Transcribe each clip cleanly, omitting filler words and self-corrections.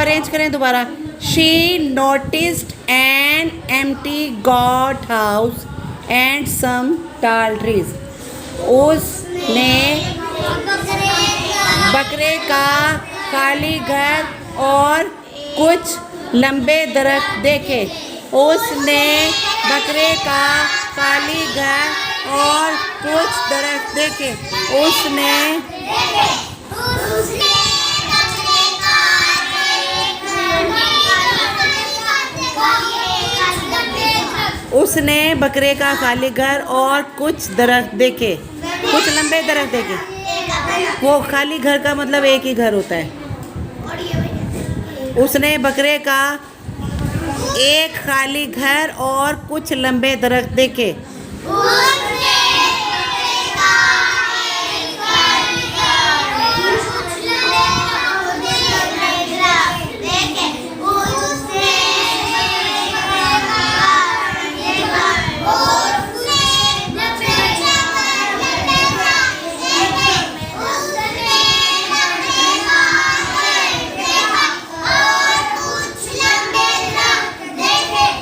Arrange करें दोबारा। She noticed an empty got house and some tall trees. उसने बकरे का खाली घर और कुछ लंबे दरख्त देखे। उसने बकरे का खाली घर और कुछ दरख्त देखे। उसने बकरे का खाली घर और कुछ दरख्त देखे, कुछ लंबे दरख्त देखे। वो खाली घर का मतलब एक ही घर होता है। उसने बकरे का एक खाली घर और कुछ लंबे दरख्त देखे।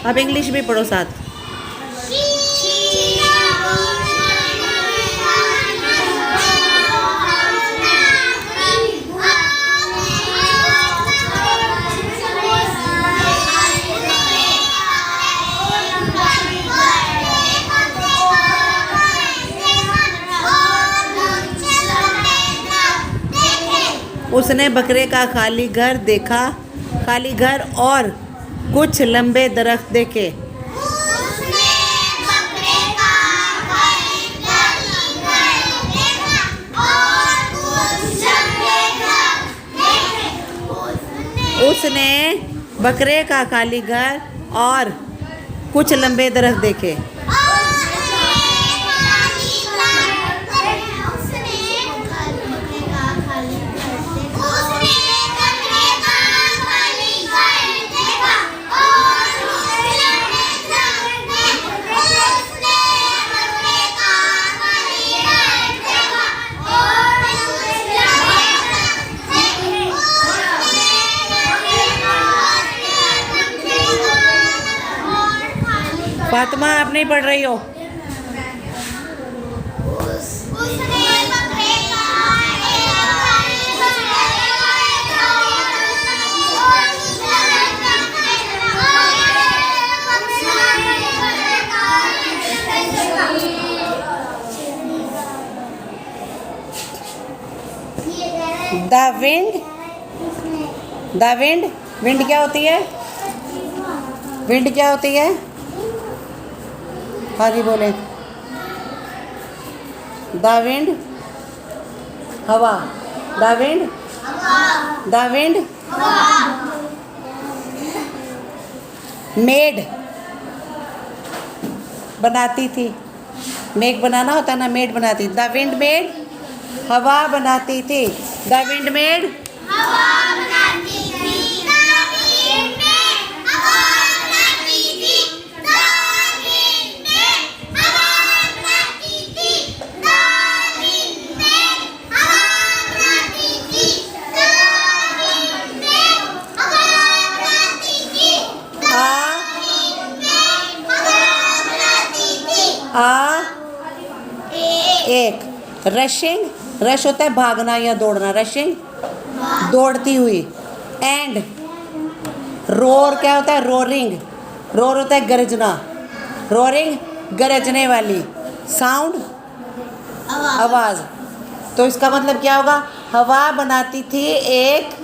अब इंग्लिश भी पढ़ो साथ। उसने बकरे का खाली घर देखा, खाली घर और कुछ लंबे दरख्त देखे। उसने बकरे का खाली घर और कुछ लंबे दरख्त देखे। फातिमा आप नहीं पढ़ रही हो। द विंड क्या होती है? विंड क्या होती है? हाँ जी बोले। द विंड हवा। द विंड मेड बनाती थी। मेक बनाना होता ना, मेड बनाती। द विंड मेड हवा बनाती थी। द विंड मेड एक रशिंग, रश होता है भागना या दौड़ना, रशिंग दौड़ती हुई। एंड रोर क्या होता है? रोरिंग, रोर होता है गरजना, रोरिंग गरजने वाली। साउंड आवाज़। तो इसका मतलब क्या होगा? हवा बनाती थी एक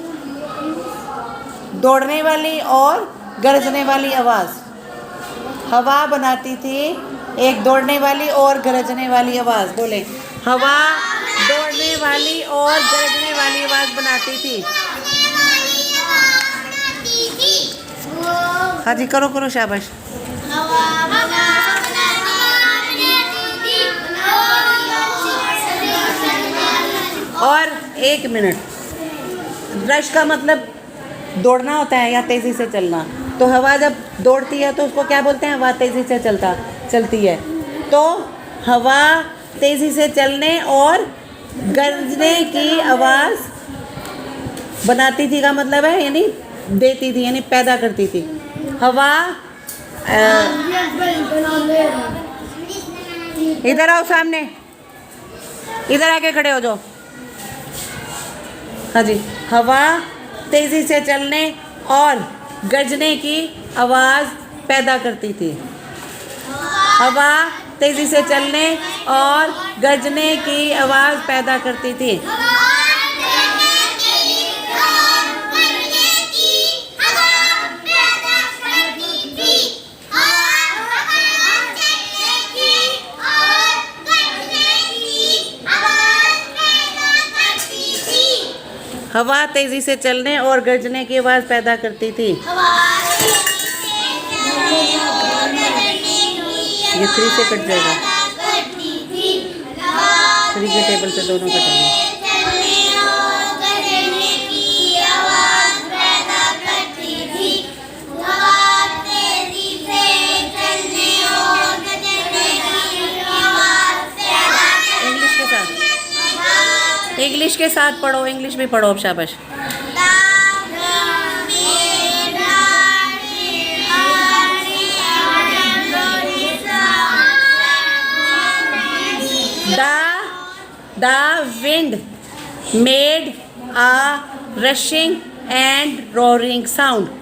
दौड़ने वाली और गरजने वाली आवाज़। हवा बनाती थी एक दौड़ने वाली और गरजने वाली आवाज़। बोले हवा दौड़ने वाली और गरजने वाली आवाज़ बनाती थी। हाँ जी करो करो शाबाश। और 1 मिनट। रश का मतलब दौड़ना होता है या तेज़ी से चलना। तो हवा जब दौड़ती है तो उसको क्या बोलते हैं? हवा तेज़ी से चलती है। तो हवा तेज़ी से चलने और गरजने की आवाज़ बनाती थी का मतलब है, यानी देती थी यानी पैदा करती थी। हवा इधर आओ सामने, इधर आके खड़े हो जाओ। हाँ जी, हवा तेजी से चलने और गरजने की आवाज़ पैदा करती थी। हवा तेजी से चलने और गरजने की आवाज़ पैदा करती थी। हवा तेजी से चलने और गरजने की आवाज़ पैदा करती थी। ये 3 से कट जाएगा, 3 के टेबल पे दोनों कटेंगे। इंग्लिश के साथ पढ़ो, इंग्लिश भी पढ़ो अब, शाबाश। The wind made a rushing and roaring sound.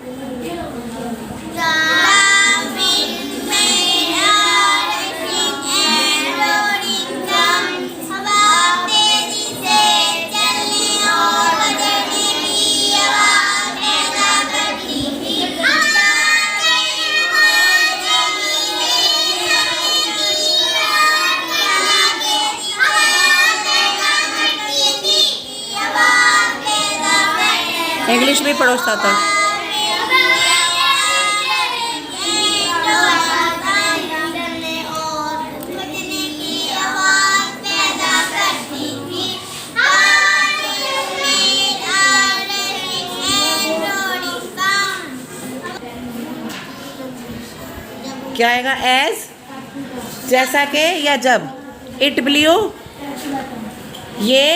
English भी पढ़ो साथ। क्या आएगा? एज, जैसा के या जब। इट ब्ल्यू, ये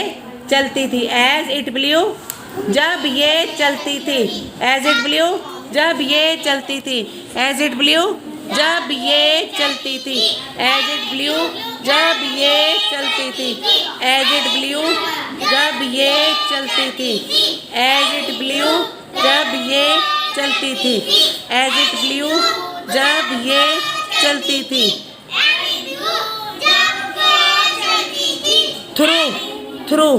चलती थी। एज इट ब्ल्यू, जब ये चलती थी। एज इट ब्ल्यू, जब ये चलती थी। एज इट ब्ल्यू, जब ये चलती थी। एज इट ब्ल्यू, जब ये चलती थी। एज इट ब्ल्यू, जब ये चलती थी। एज इट ब्ल्यू, जब ये चलती थी। एज इट ब्ल्यू, जब ये चलती थी। थ्रू, थ्रू,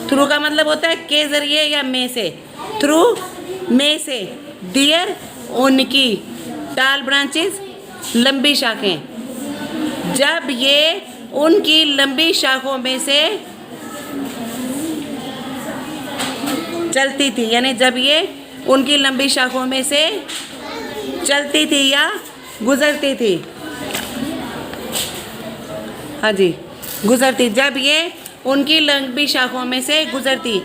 थ्रू का मतलब होता है के जरिए या में से। थ्रू, में से। डियर, उनकी। टाल ब्रांचेस, लंबी शाखें। जब ये उनकी लंबी शाखों में से चलती थी, यानी जब ये उनकी लंबी शाखों में से चलती थी या गुजरती थी। हाँ जी, गुजरती। जब ये उनकी लंबी शाखों में से गुजरती।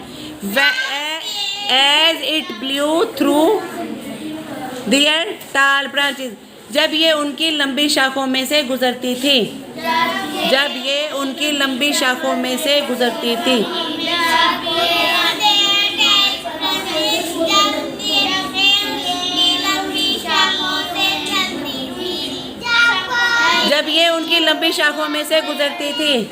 As it blew through their tall branches, जब ये उनकी लंबी शाखों में से गुजरती थी। जब ये उनकी लंबी शाखों में से गुजरती थी। जब ये उनकी लंबी शाखों में से गुजरती थी।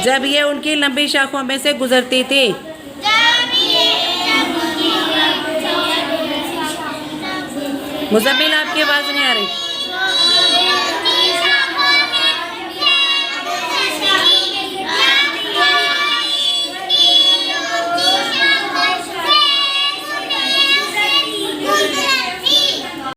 जब ये उनकी लंबी शाखों में से गुजरती थी। मुज़म्मिल, आपकी आवाज़ नहीं आ रही।